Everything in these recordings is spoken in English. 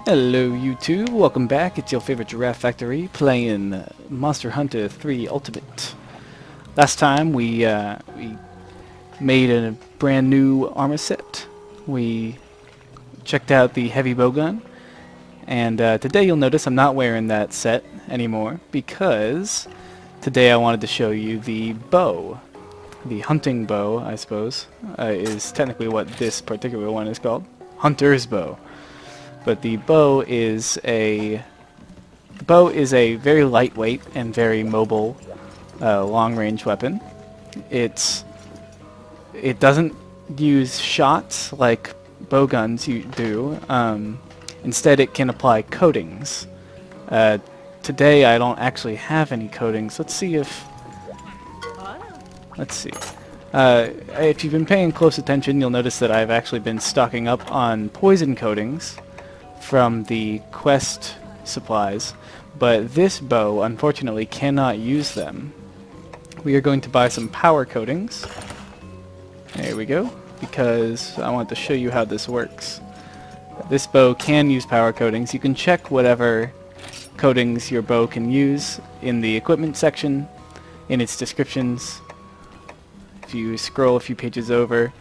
Hello YouTube, welcome back. It's your favorite Giraffe Factory playing Monster Hunter 3 Ultimate. Last time we made a brand new armor set. We checked out the heavy bowgun, and today you'll notice I'm not wearing that set anymore because today I wanted to show you the bow. The hunting bow, I suppose, is technically what this particular one is called. Hunter's bow. But the bow is a very lightweight and very mobile long-range weapon. It doesn't use shots like bowguns do. Instead, it can apply coatings. Today, I don't actually have any coatings. Let's see. If you've been paying close attention, you'll notice that I've actually been stocking up on poison coatings from the quest supplies, but this bow unfortunately cannot use them. We are going to buy some power coatings. There we go, because I want to show you how this works. This bow can use power coatings. You can check whatever coatings your bow can use in the equipment section, in its descriptions. If you scroll a few pages over,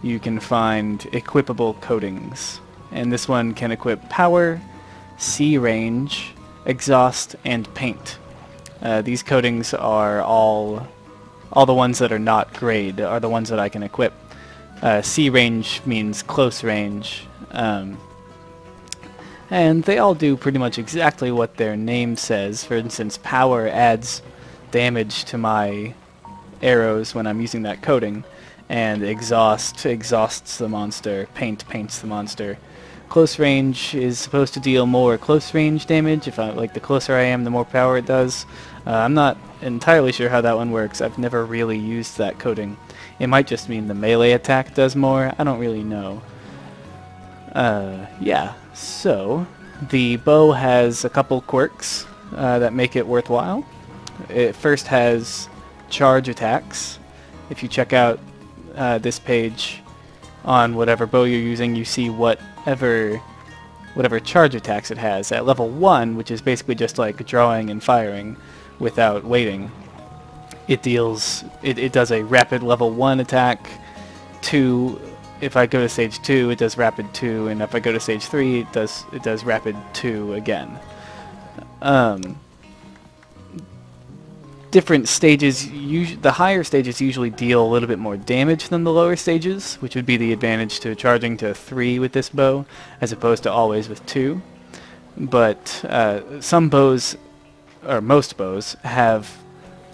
you can find equipable coatings. And this one can equip power, C range, exhaust, and paint. These coatings are all the ones that are not grade are the ones that I can equip. C range means close range, and they all do pretty much exactly what their name says. For instance, power adds damage to my arrows when I'm using that coating, and exhaust exhausts the monster, paint paints the monster. Close range is supposed to deal more close range damage. The closer I am, the more power it does. I'm not entirely sure how that one works. I've never really used that coating. It might just mean the melee attack does more. I don't really know. Yeah, so the bow has a couple quirks that make it worthwhile. It first has charge attacks. If you check out this page on whatever bow you're using, you see whatever charge attacks it has. At level 1, which is basically just like drawing and firing without waiting, it does a rapid level 1 attack. 2, if I go to stage 2, it does rapid 2, and if I go to stage 3, it does rapid 2 again. Different stages, the higher stages usually deal a little bit more damage than the lower stages, which would be the advantage to charging to 3 with this bow, as opposed to always with 2. But some bows, or most bows, have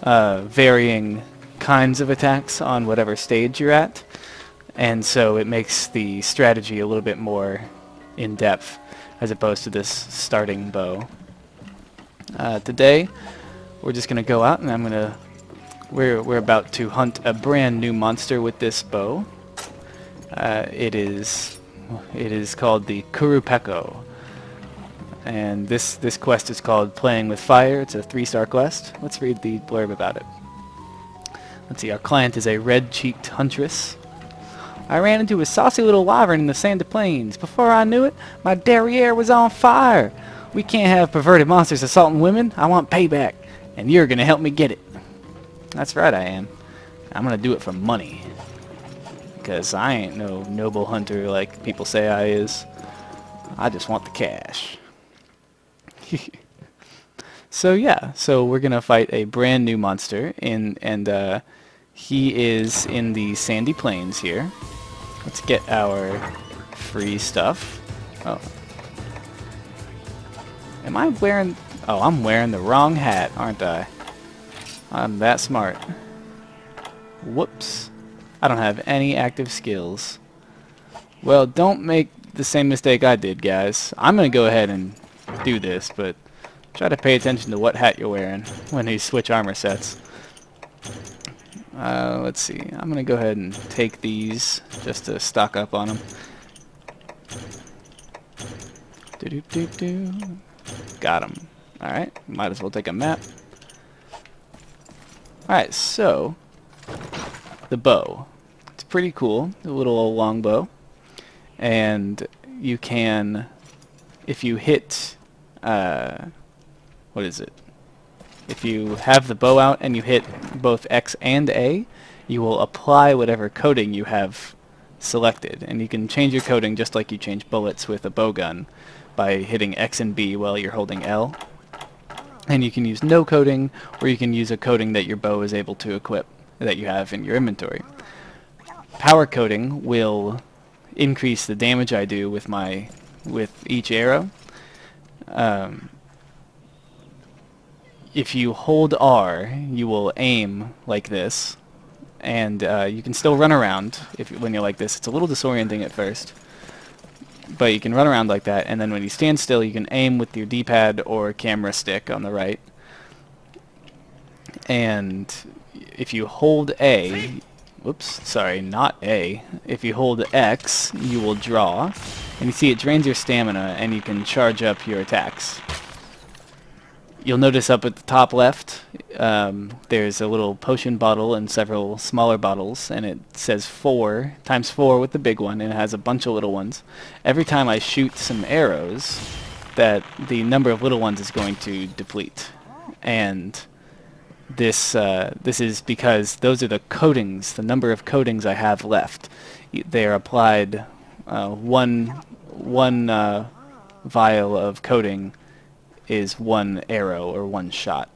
varying kinds of attacks on whatever stage you're at, and so it makes the strategy a little bit more in-depth, as opposed to this starting bow. Today, we're just gonna go out, and we're about to hunt a brand new monster with this bow. It is called the Qurupeco, and this quest is called Playing with Fire. It's a 3-star quest. Let's read the blurb about it. Let's see. Our client is a red-cheeked huntress. I ran into a saucy little wyvern in the sandy plains. Before I knew it, my derriere was on fire. We can't have perverted monsters assaulting women. I want payback. And you're going to help me get it. That's right, I am. I'm going to do it for money. Because I ain't no noble hunter like people say I is. I just want the cash. So yeah, so we're going to fight a brand new monster. And he is in the sandy plains here. Let's get our free stuff. Oh. Am I wearing... Oh, I'm wearing the wrong hat, aren't I? I'm that smart. Whoops. I don't have any active skills. Well, don't make the same mistake I did, guys. I'm going to go ahead and do this, but try to pay attention to what hat you're wearing when you switch armor sets. Let's see. I'm going to go ahead and take these just to stock up on them. Do-do-do-do. Got them. Alright, might as well take a map. Alright, so the bow. It's pretty cool, a little old long bow. And you can if you hit, what is it? If you have the bow out and you hit both X and A, you will apply whatever coating you have selected. And you can change your coating just like you change bullets with a bow gun by hitting X and B while you're holding L. And you can use no coating, or you can use a coating that your bow is able to equip, that you have in your inventory. Power coating will increase the damage I do with each arrow. If you hold R, you will aim like this, and you can still run around when you're like this. It's a little disorienting at first, but you can run around like that, and then when you stand still, you can aim with your D-pad or camera stick on the right. And if you hold A, whoops, sorry, not A. If you hold X, you will draw, and you see it drains your stamina, and you can charge up your attacks. You'll notice up at the top left, there's a little potion bottle and several smaller bottles, and it says 4 times 4 with the big one, and it has a bunch of little ones. Every time I shoot some arrows, that the number of little ones is going to deplete. And this is because those are the coatings, the number of coatings I have left. They are applied one vial of coating is 1 arrow or 1 shot.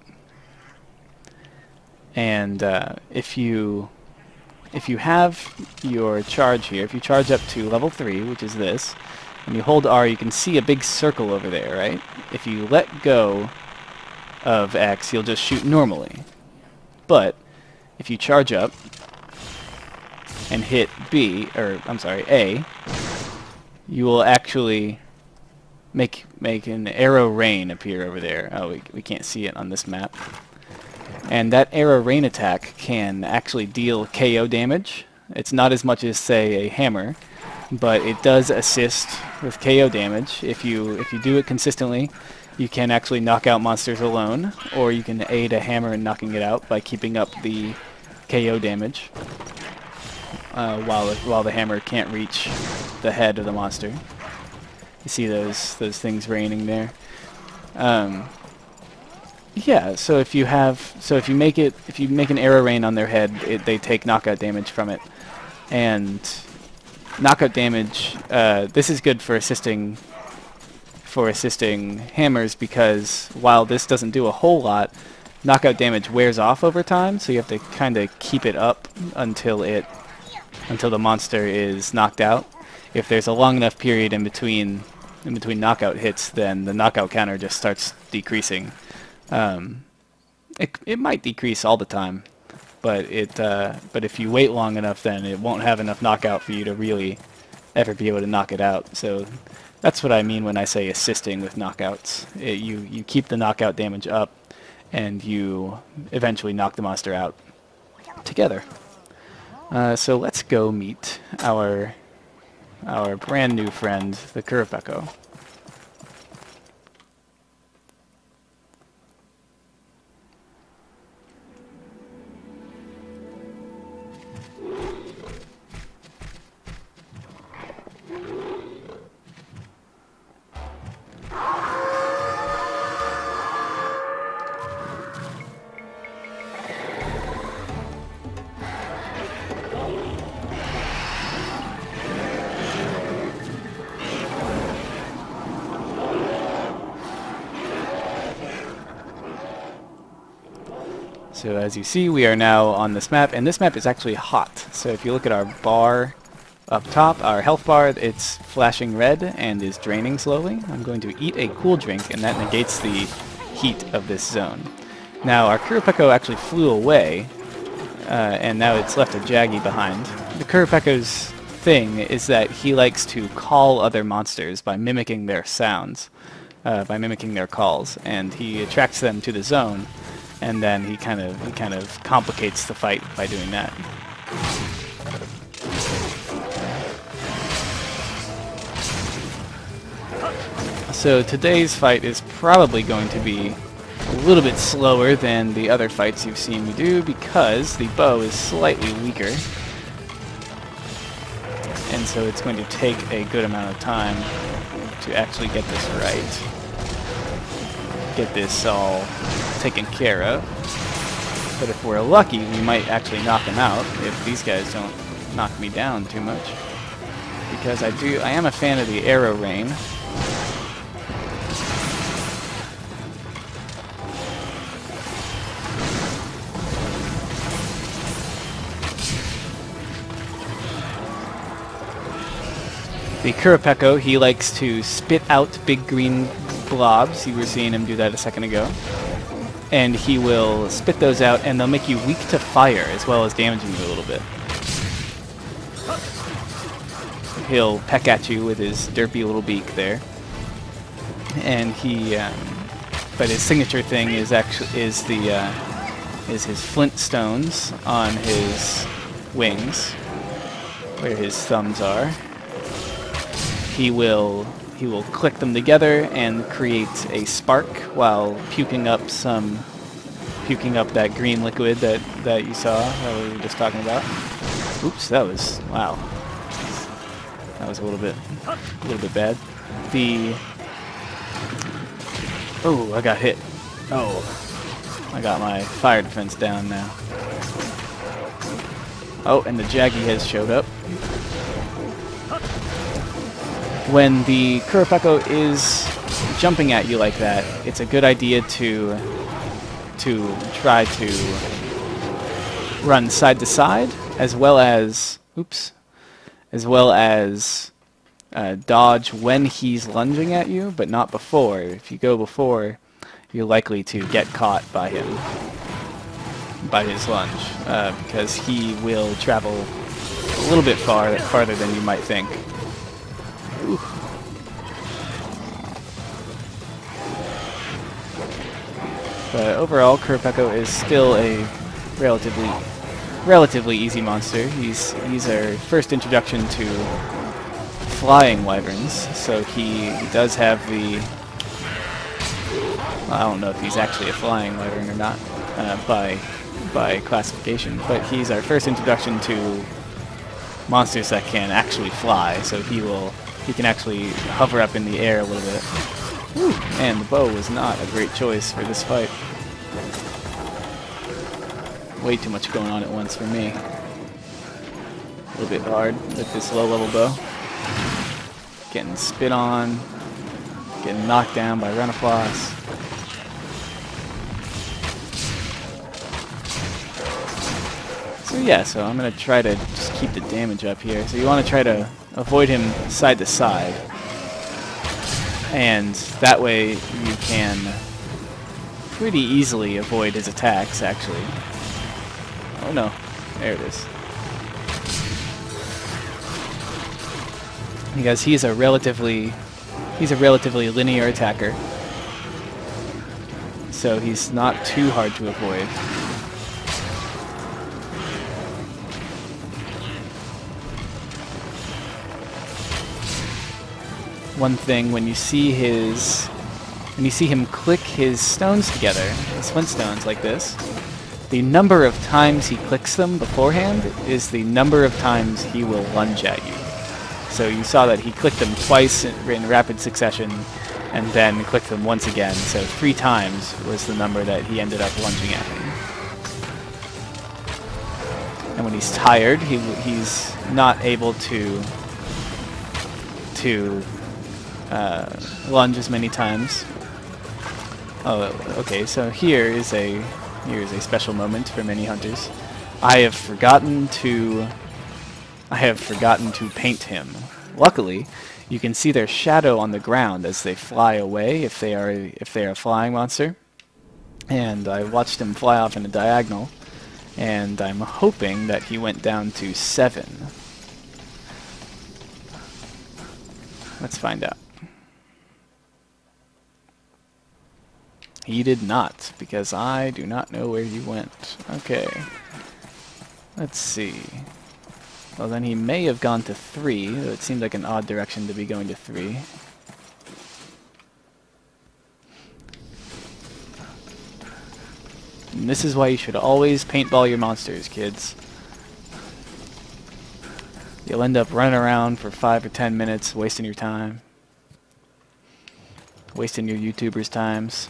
And if you have your charge here, if you charge up to level 3, which is this, and you hold R, you can see a big circle over there, right? If you let go of X, you'll just shoot normally. But if you charge up and hit B, or I'm sorry, A, you will actually make an arrow rain appear over there. Oh, we can't see it on this map. And that arrow rain attack can actually deal KO damage. It's not as much as, say, a hammer, but it does assist with KO damage. If you do it consistently, you can actually knock out monsters alone, or you can aid a hammer in knocking it out by keeping up the KO damage while the hammer can't reach the head of the monster. You see those things raining there. Yeah. So if you make an arrow rain on their head, they take knockout damage from it, and knockout damage. This is good for assisting hammers, because while this doesn't do a whole lot, knockout damage wears off over time. So you have to kind of keep it up until the monster is knocked out. If there's a long enough period in between knockout hits, then the knockout counter just starts decreasing. It might decrease all the time, but if you wait long enough, then it won't have enough knockout for you to really ever be able to knock it out. So that's what I mean when I say assisting with knockouts. You keep the knockout damage up, and you eventually knock the monster out together. So let's go meet our brand new friend, the Qurupeco. So as you see, we are now on this map, and this map is actually hot. So if you look at our bar up top, our health bar, it's flashing red and is draining slowly. I'm going to eat a cool drink, and that negates the heat of this zone. Now our Qurupeco actually flew away, and now it's left a Jaggy behind. The Qurupeco's thing is that he likes to call other monsters by mimicking their sounds, by mimicking their calls, and he attracts them to the zone. And then he kind of complicates the fight by doing that. So today's fight is probably going to be a little bit slower than the other fights you've seen me do, because the bow is slightly weaker. And so it's going to take a good amount of time. to actually get this right. Get this all taken care of. But if we're lucky, we might actually knock him out if these guys don't knock me down too much. Because I am a fan of the arrow rain. The Qurupeco, he likes to spit out big green blobs. You were seeing him do that a second ago. And he will spit those out, and they'll make you weak to fire, as well as damaging you a little bit. He'll peck at you with his derpy little beak there. And but his signature thing is his flint stones on his wings, where his thumbs are. He will click them together and create a spark while puking up that green liquid that you saw that we were just talking about. Oops, that was wow. That was a little bit bad. Oh, I got hit. Oh, I got my fire defense down now. Oh, and the Jaggy has showed up. When the Qurupeco is jumping at you like that, it's a good idea to try to run side to side, as well as dodge when he's lunging at you, but not before. If you go before, you're likely to get caught by him, by his lunge, because he will travel a little bit farther than you might think. Ooh. But overall, Qurupeco is still a relatively easy monster. He's our first introduction to flying wyverns, so he does have the... Well, I don't know if he's actually a flying wyvern or not by classification, but he's our first introduction to monsters that can actually fly, so he can actually hover up in the air a little bit. Woo. And the bow was not a great choice for this fight. Way too much going on at once for me. A little bit hard with this low-level bow. Getting spit on, getting knocked down by Renafloss. So yeah, so I'm going to try to just keep the damage up here. So you want to try to avoid him side to side. And that way you can pretty easily avoid his attacks, actually. Oh no, there it is. Because he's a relatively linear attacker. So he's not too hard to avoid. One thing, when you see him click his stones together, his flint stones like this, the number of times he clicks them beforehand is the number of times he will lunge at you. So you saw that he clicked them twice in rapid succession, and then clicked them once again. So 3 times was the number that he ended up lunging at me. And when he's tired, he's not able to lunge as many times. Oh, okay. So here is a special moment for many hunters. I have forgotten to paint him. Luckily, you can see their shadow on the ground as they fly away if they are a flying monster. And I watched him fly off in a diagonal, and I'm hoping that he went down to 7. Let's find out. He did not, because I do not know where he went. Okay. Let's see. Well, then he may have gone to 3, though it seemed like an odd direction to be going to 3. And this is why you should always paintball your monsters, kids. You'll end up running around for 5 or 10 minutes, wasting your time. wasting your YouTubers' times.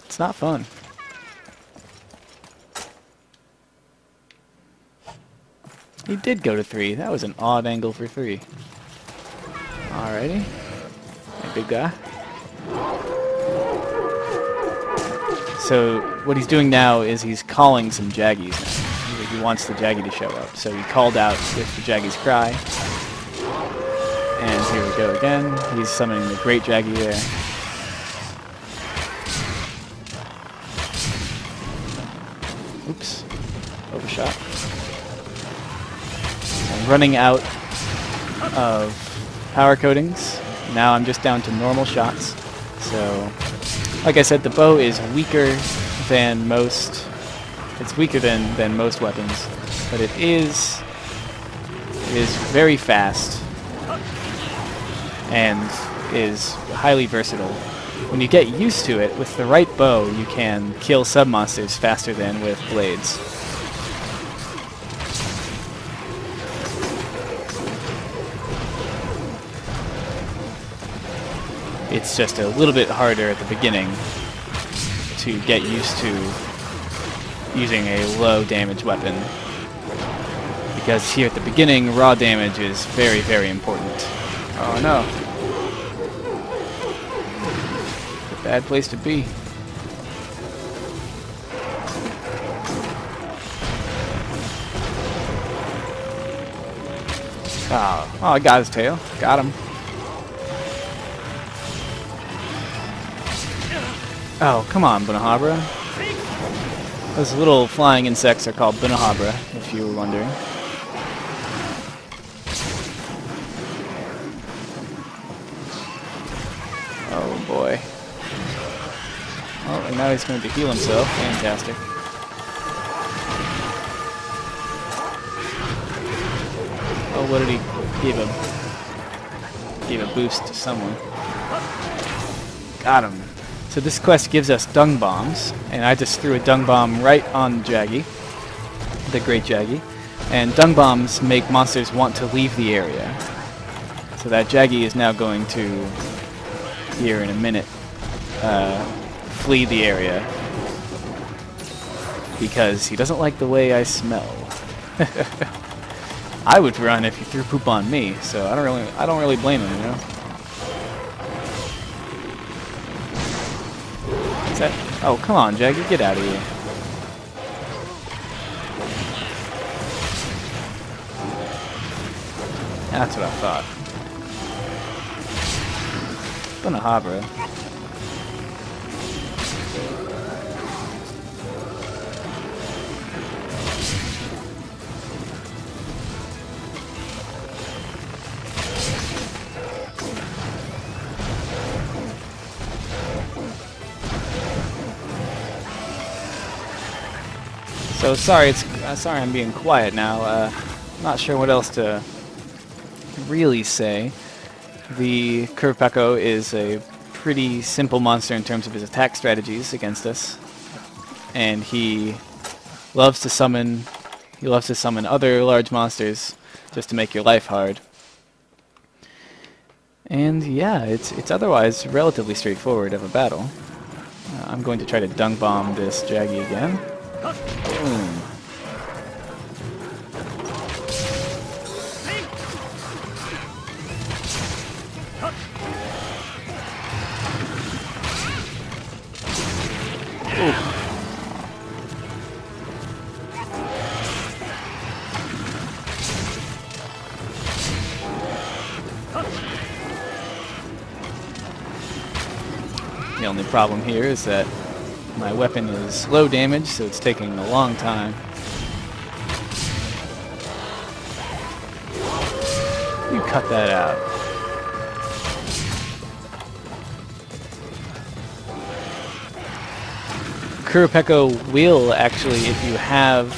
It's not fun. He did go to 3. That was an odd angle for 3. Alrighty. Hey, big guy. So what he's doing now is he's calling some Jaggies now. He wants the Jaggy to show up. So he called out with the Jaggy's cry. And here we go again. He's summoning the Great Jaggy there. Oops. Overshot. I'm running out of power coatings. Now I'm just down to normal shots. So, like I said, the bow is weaker than most. It's weaker than most weapons, but it is very fast and is highly versatile. When you get used to it, with the right bow, you can kill sub-monsters faster than with blades. It's just a little bit harder at the beginning to get used to using a low damage weapon, because here at the beginning raw damage is very, very important. Oh no. It's a bad place to be. Oh, I got his tail. Got him. Oh, come on, Bunahabra. Those little flying insects are called Bunahabra, if you were wondering. Oh boy. Oh, and now he's going to heal himself. Fantastic. Oh, what did he give him? Gave a boost to someone. Got him. So this quest gives us dung bombs, and I just threw a dung bomb right on Jaggy, the Great Jaggy, and dung bombs make monsters want to leave the area. So that Jaggy is now going to, here in a minute, flee the area because he doesn't like the way I smell. I would run if he threw poop on me, so I don't really blame him, you know. Oh, come on, Jaggy, get out of here. That's what I thought. Bunahabra. So sorry, sorry I'm being quiet now. Not sure what else to really say. The Qurupeco is a pretty simple monster in terms of his attack strategies against us, and he loves to summon other large monsters just to make your life hard. And yeah, it's otherwise relatively straightforward of a battle. I'm going to try to dung bomb this Jaggy again. Boom. The only problem here is that my weapon is low damage, so it's taking a long time. You cut that out. Qurupeco will actually, if you have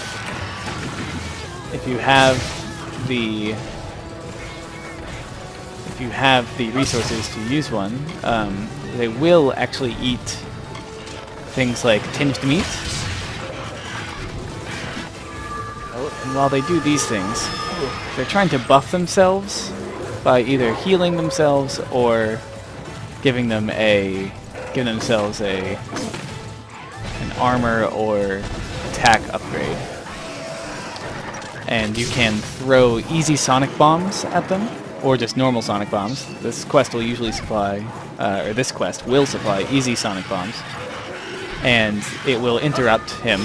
the resources to use one, they will actually eat things like tinged meat. Oh, and while they do these things, they're trying to buff themselves by either healing themselves or giving themselves an armor or attack upgrade. And you can throw easy sonic bombs at them, or just normal sonic bombs. This quest will usually supply, or this quest will supply easy sonic bombs, and it will interrupt him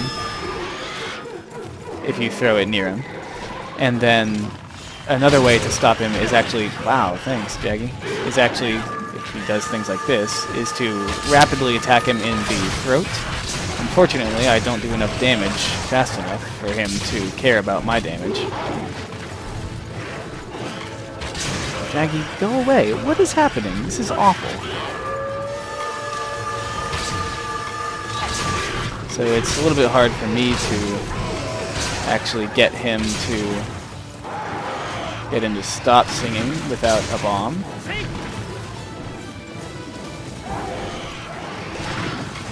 if you throw it near him. And then another way to stop him is actually, wow, thanks, Jaggy, is actually, if he does things like this, is to rapidly attack him in the throat. Unfortunately, I don't do enough damage fast enough for him to care about my damage. Jaggy, go away. What is happening? This is awful. So it's a little bit hard for me to actually get him to stop singing without a bomb.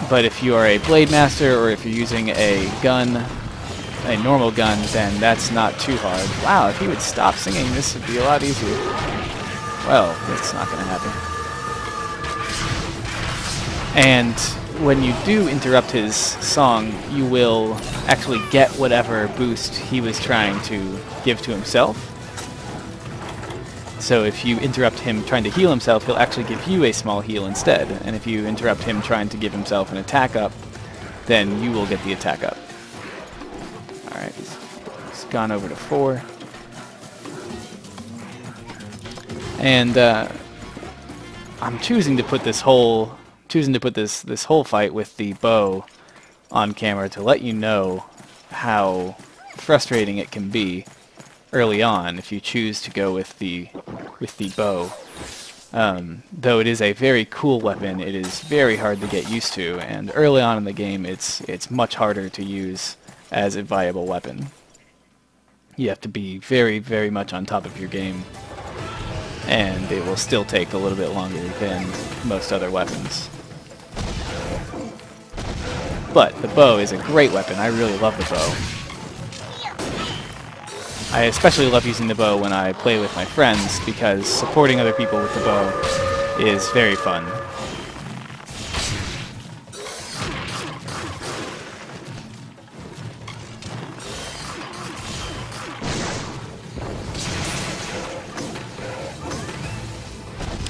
But if you are a Blade Master, or if you're using a gun, a normal gun, then that's not too hard. Wow, if he would stop singing, this would be a lot easier. Well, it's not going to happen. And when you do interrupt his song, you will actually get whatever boost he was trying to give to himself. So if you interrupt him trying to heal himself, he'll actually give you a small heal instead. And if you interrupt him trying to give himself an attack up, then you will get the attack up. Alright, he's gone over to 4. And I'm choosing to put this whole fight with the bow on camera to let you know how frustrating it can be early on if you choose to go with the bow. Though it is a very cool weapon, it is very hard to get used to, and early on in the game it's much harder to use as a viable weapon. You have to be very, very much on top of your game, and it will still take a little bit longer than most other weapons. But the bow is a great weapon. I really love the bow. I especially love using the bow when I play with my friends, because supporting other people with the bow is very fun.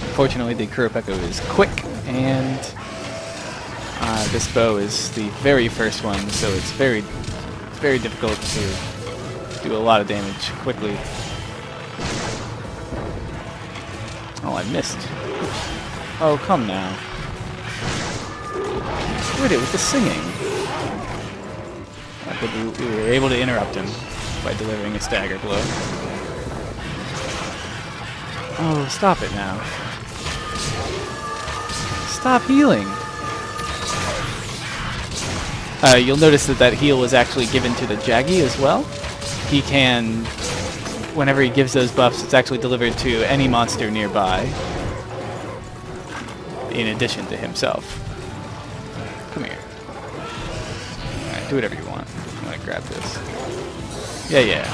Unfortunately, the Qurupeco is quick, and this bow is the very first one, so it's very difficult to do a lot of damage quickly. Oh, I missed. Oh, come now. Quit it with the singing. But we were able to interrupt him by delivering a stagger blow. Oh, stop it now. Stop healing. You'll notice that heal was actually given to the Jaggy as well. He can, whenever he gives those buffs, it's actually delivered to any monster nearby, in addition to himself. Come here. Alright, do whatever you want. I'm gonna grab this. Yeah.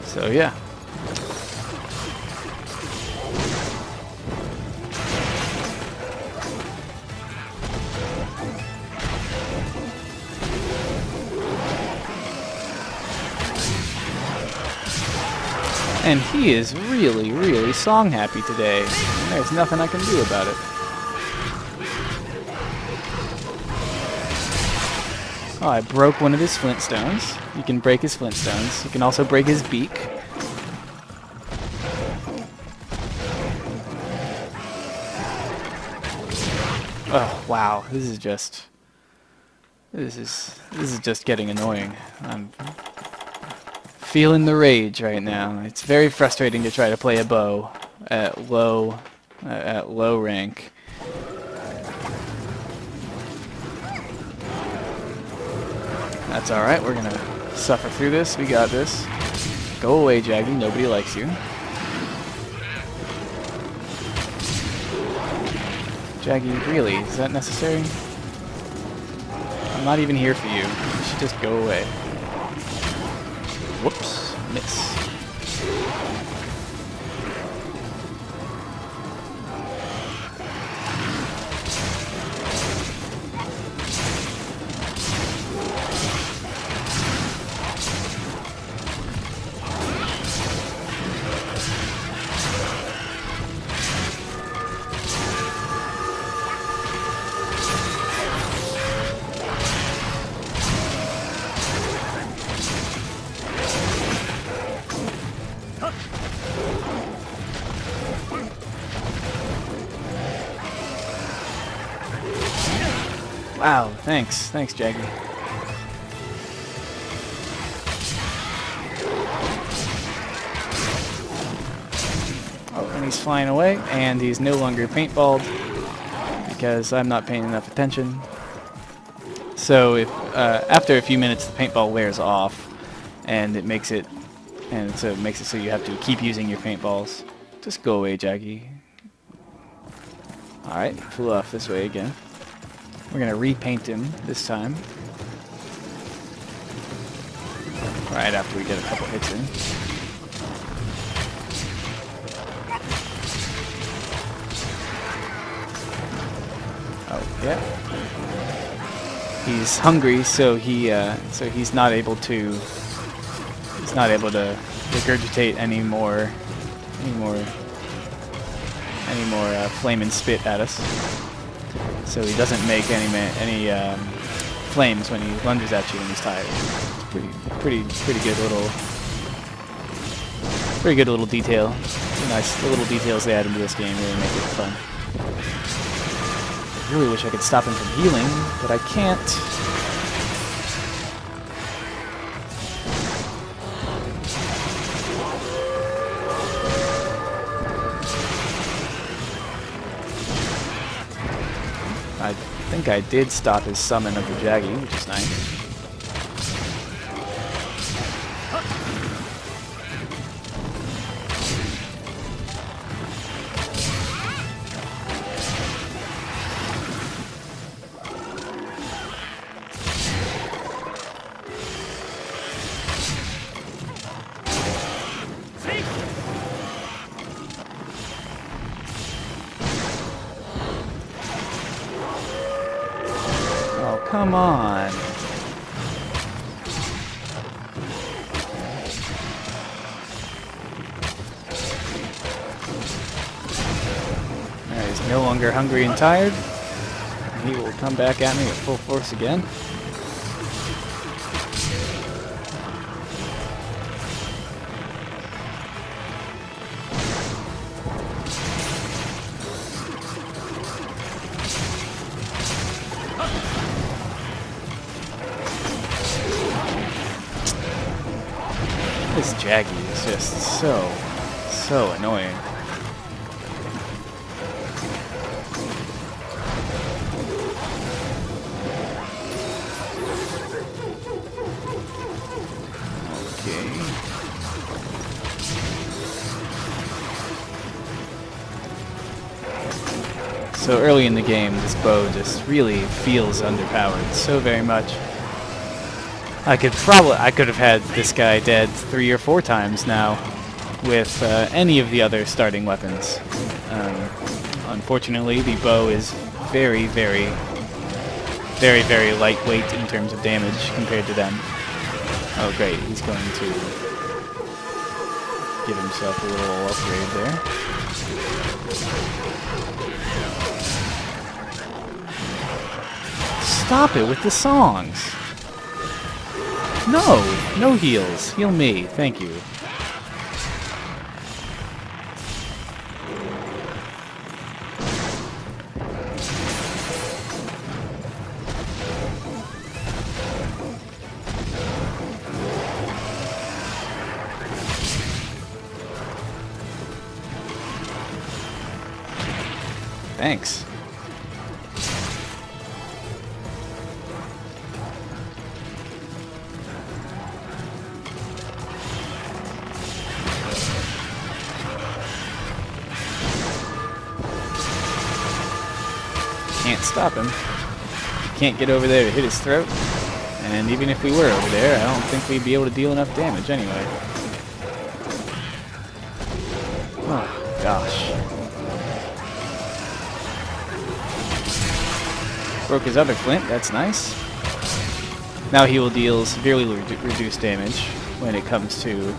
So, yeah. And he is really, really song happy today. And there's nothing I can do about it. Oh, I broke one of his flintstones. You can break his flintstones. You can also break his beak. Oh, wow. This is just getting annoying. I'm feeling the rage right now. It's very frustrating to try to play a bow at low rank. That's alright, we're gonna suffer through this. We got this. Go away, Jaggy. Nobody likes you. Jaggy, really? Is that necessary? I'm not even here for you. You should just go away. Whoops. Miss. Wow, thanks. Thanks, Jaggy. Oh, and he's flying away, and he's no longer paintballed because I'm not paying enough attention. So if after a few minutes the paintball wears off, and it makes it so you have to keep using your paintballs. Just go away, Jaggy. All right, flew off this way again. We're gonna repaint him this time. Right after we get a couple hits in. Oh yeah. He's hungry, so he's not able to regurgitate any more flame and spit at us. So he doesn't make any flames when he lunges at you when he's tired. Pretty good little detail. Nice little details they add into this game really make it fun. I really wish I could stop him from healing, but I can't. I think I did stop his summon of the Jaggy, which is nice. Come on. He's no longer hungry and tired. He will come back at me at full force again. This Jaggy is just so annoying. Okay. So early in the game, this bow just really feels underpowered so very much. I could have had this guy dead 3 or 4 times now with any of the other starting weapons. Unfortunately, the bow is very lightweight in terms of damage compared to them. Oh great, he's going to give himself a little upgrade there. Stop it with the songs! No heals. Heal me. Thank you. Thanks. Can't stop him. Can't get over there to hit his throat. And even if we were over there, I don't think we'd be able to deal enough damage anyway. Oh, gosh. Broke his other flint, that's nice. Now he will deal severely reduced damage when it comes to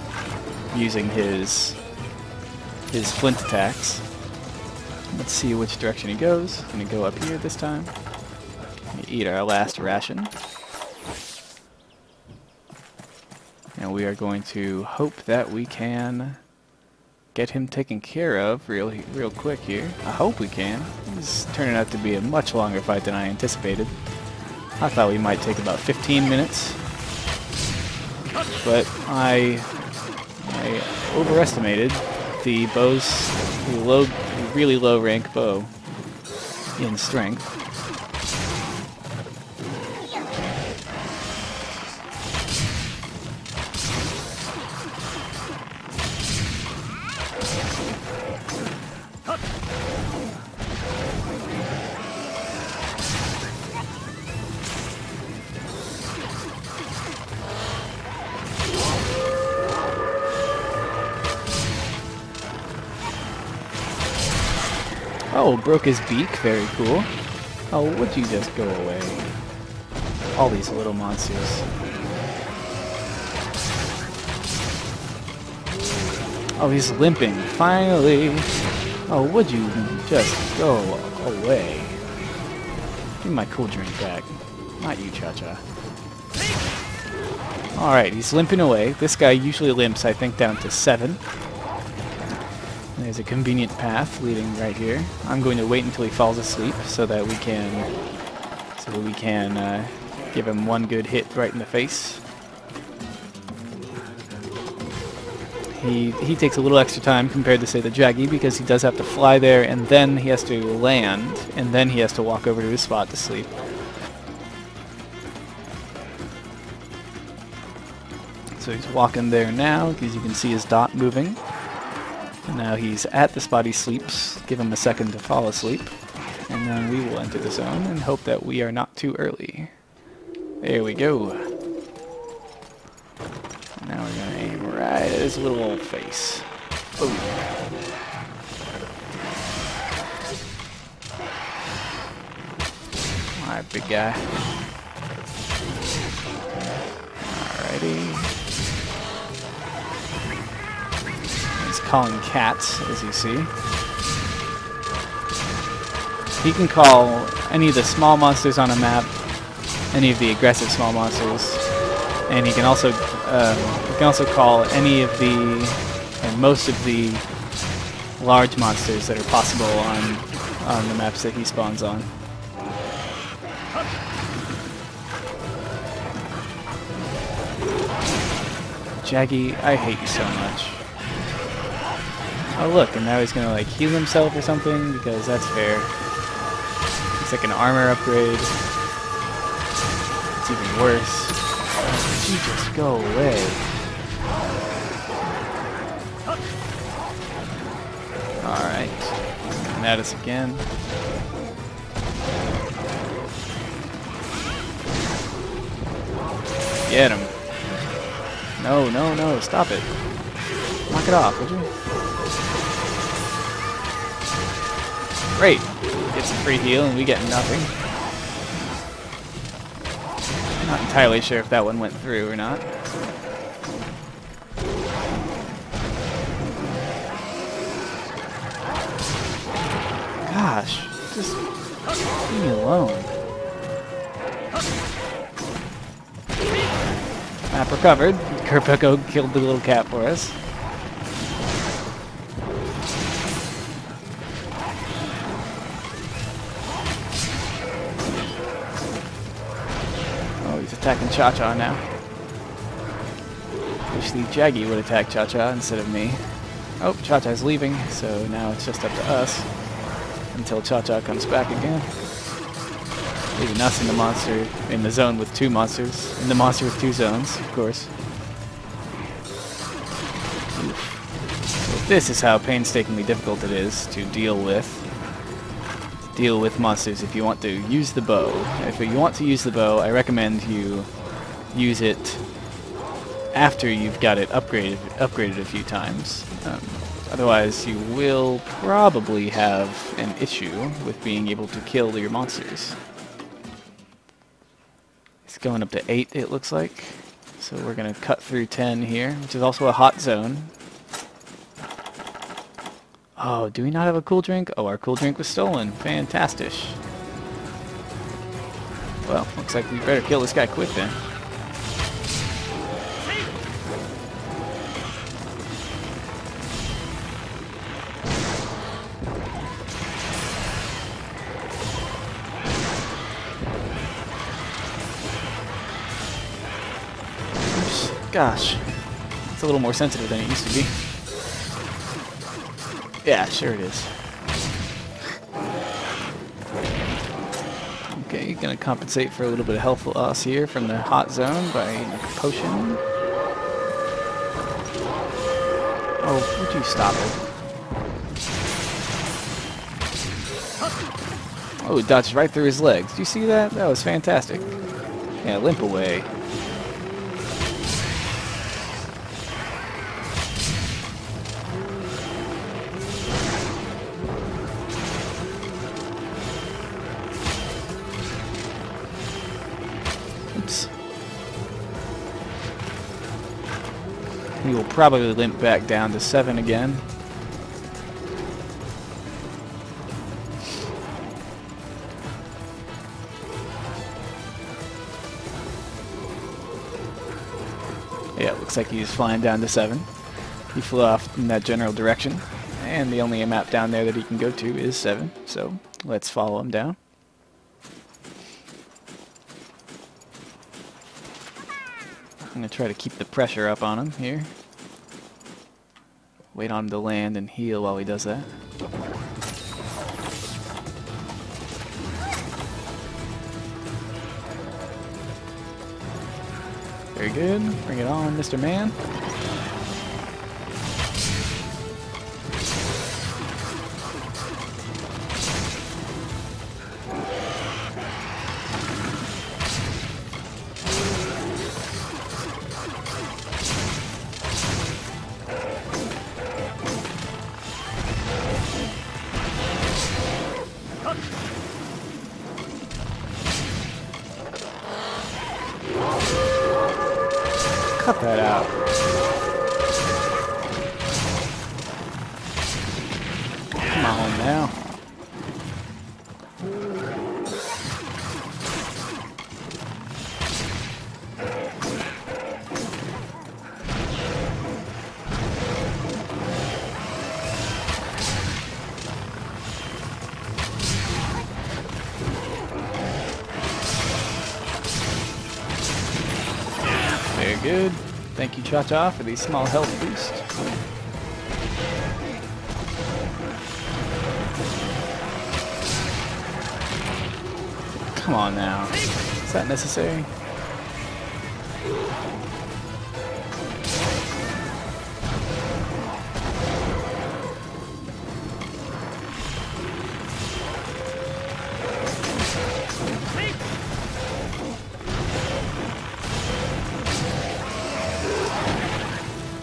using his flint attacks. Let's see which direction he goes. Gonna go up here this time. Eat our last ration. And we are going to hope that we can get him taken care of real quick here. I hope we can. This is turning out to be a much longer fight than I anticipated. I thought we might take about 15 minutes, but I overestimated the bow's really low rank bow in strength. Oh, broke his beak. Very cool. Oh, would you just go away? All these little monsters. Oh, he's limping. Finally. Oh, would you just go away? Give me my cool drink back. Not you, Cha-Cha. Alright, he's limping away. This guy usually limps, I think, down to 7. There's a convenient path leading right here. I'm going to wait until he falls asleep so that we can give him one good hit right in the face. He takes a little extra time compared to, say, the Jaggy, because he does have to fly there and then he has to land and then he has to walk over to his spot to sleep. So he's walking there now because you can see his dot moving. And now he's at the spot he sleeps. Give him a second to fall asleep. And then we will enter the zone and hope that we are not too early. There we go. Now we're going to aim right at his little old face. Boom. Alright, big guy. Alrighty. Calling cats, as you see. He can call any of the small monsters on a map, any of the aggressive small monsters, and he can also call any of the and most of the large monsters that are possible on the maps that he spawns on. Jaggy, I hate you so much. Oh look, and now he's gonna like heal himself or something, because that's fair. It's like an armor upgrade. It's even worse. Oh, you just go away. Alright. And at us again. Get him. No, no, no, stop it. Knock it off, would you? Great. Gets a free heal and we get nothing. I'm not entirely sure if that one went through or not. Gosh, just leave me alone. Map recovered. Qurupeco killed the little cat for us. Attacking Cha-Cha now. Wish the Jaggy would attack Cha-Cha instead of me. Oh, Cha-Cha's leaving, so now it's just up to us until Cha-Cha comes back again. Leaving us in the zone with 2 monsters. In the monster with 2 zones, of course. Oof. So this is how painstakingly difficult it is to deal with monsters if you want to use the bow. If you want to use the bow, I recommend you use it after you've got it upgraded a few times. Otherwise, you will probably have an issue with being able to kill your monsters. It's going up to 8, it looks like. So we're going to cut through 10 here, which is also a hot zone. Oh, do we not have a cool drink? Oh, our cool drink was stolen. Fantastic. Well, looks like we better kill this guy quick then. Gosh. It's a little more sensitive than it used to be. Yeah, sure it is. Okay, gonna compensate for a little bit of health loss here from the hot zone by eating a potion. Oh, would you stop it? Oh, it dodged right through his legs. Did you see that? That was fantastic. Yeah, limp away. Oops. We will probably limp back down to 7 again. Yeah, it looks like he's flying down to 7. He flew off in that general direction, and the only map down there that he can go to is 7, so let's follow him down. I'm going to try to keep the pressure up on him here. Wait on him to land and heal while he does that. Very good. Bring it on, Mr. Man. Cut that out. Come on now. Very good. Thank you, Cha-Cha, for the small health boost. Come on now. Is that necessary?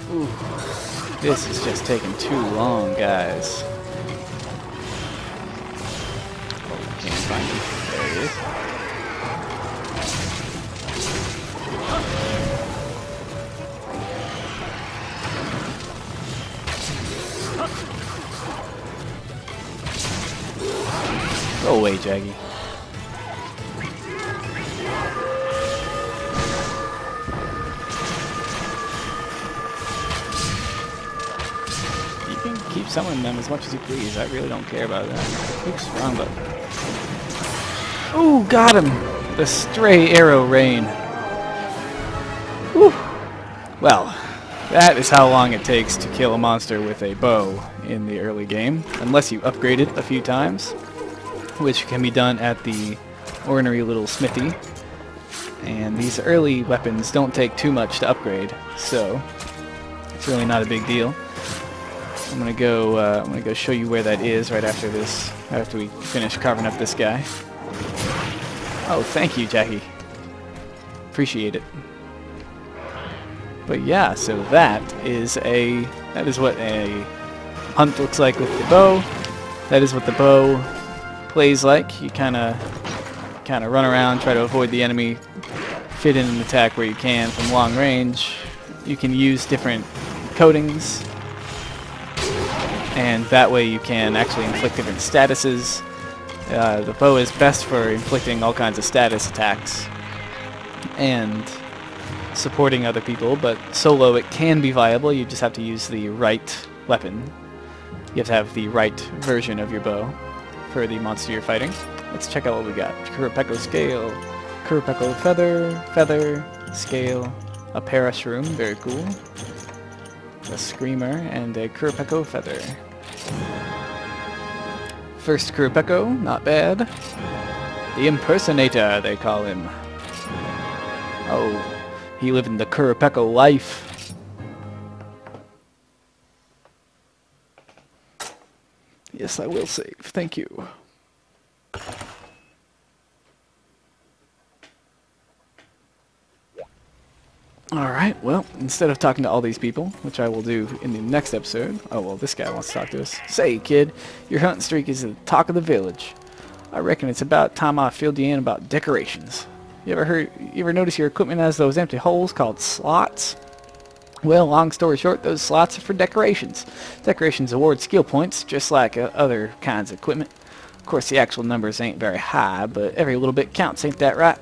Ooh, this is just taking too long, guys. Oh, can't find him. There he is. Go away, Jaggy. Keep summoning them as much as you please. I really don't care about that. Oops, wrong button. Ooh, got him! The stray arrow rain. Whew. Well, that is how long it takes to kill a monster with a bow in the early game, unless you upgrade it a few times, which can be done at the ornery little smithy. And these early weapons don't take too much to upgrade, so it's really not a big deal. I'm gonna go show you where that is right after this, after we finish carving up this guy. Oh, thank you, Jackie. Appreciate it. But yeah, so that is what a hunt looks like with the bow. That is what the bow plays like. You kind of run around, try to avoid the enemy, fit in an attack where you can from long range. You can use different coatings, and that way you can actually inflict different statuses. The bow is best for inflicting all kinds of status attacks and supporting other people, but solo it can be viable. You just have to use the right weapon. You have to have the right version of your bow for the monster you're fighting. Let's check out what we got. Qurupeco scale, Qurupeco feather, feather, scale. a parashroom, very cool, a screamer, and a Qurupeco feather. First Qurupeco, not bad. The impersonator, they call him. Oh, he living the Qurupeco life. Yes, I will save. Thank you. Alright, well, instead of talking to all these people, which I will do in the next episode... Oh, well, this guy wants to talk to us. Say, kid, your hunting streak is the talk of the village. I reckon it's about time I filled you in about decorations. You ever notice your equipment has those empty holes called slots? Well, long story short, those slots are for decorations. Decorations award skill points, just like other kinds of equipment. Of course, the actual numbers ain't very high, but every little bit counts, ain't that right?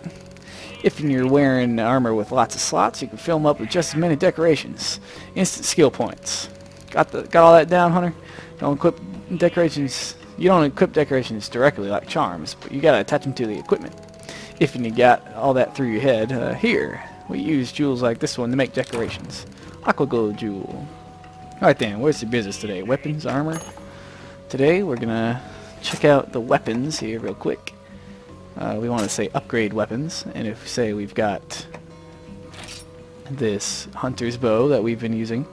If you're wearing armor with lots of slots, you can fill them up with just as many decorations. Instant skill points. Got all that down, Hunter? Don't equip decorations. You don't equip decorations directly like charms, but you gotta attach them to the equipment. If you got all that through your head, here we use jewels like this one to make decorations. Aqua gold jewel. Alright then, where's the business today? Weapons, armor. Today we're gonna check out the weapons here real quick. We want to say upgrade weapons, and if we say we've got this hunter's bow that we've been using,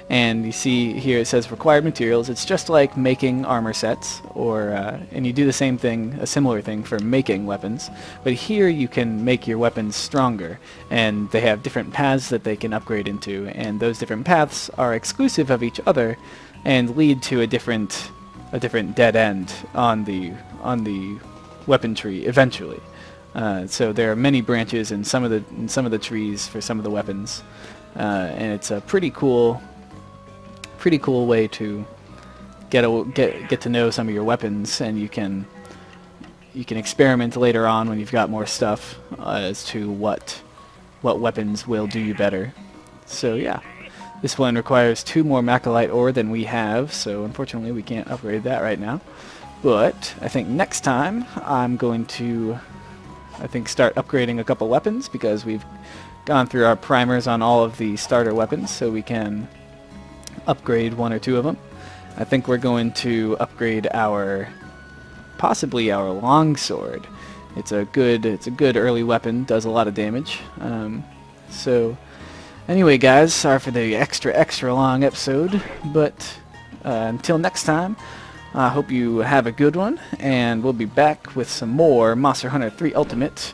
and you see here it says required materials. It's just like making armor sets, or and you do the same thing, a similar thing for making weapons, but here you can make your weapons stronger, and they have different paths that they can upgrade into, and those different paths are exclusive of each other and lead to a different dead end on the weapon tree eventually. So there are many branches in some of the trees for some of the weapons, and it's a pretty cool way to get to know some of your weapons, and you can experiment later on when you've got more stuff as to what weapons will do you better. So yeah, this one requires 2 more Macrolite ore than we have, so unfortunately we can't upgrade that right now. But I think next time I'm going to, start upgrading a couple weapons, because we've gone through our primers on all of the starter weapons, so we can upgrade 1 or 2 of them. I think we're going to upgrade possibly our longsword. It's a good early weapon, does a lot of damage. So anyway, guys, sorry for the extra long episode, but until next time, I hope you have a good one, and we'll be back with some more Monster Hunter 3 Ultimate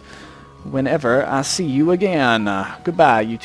whenever I see you again. Goodbye, YouTube.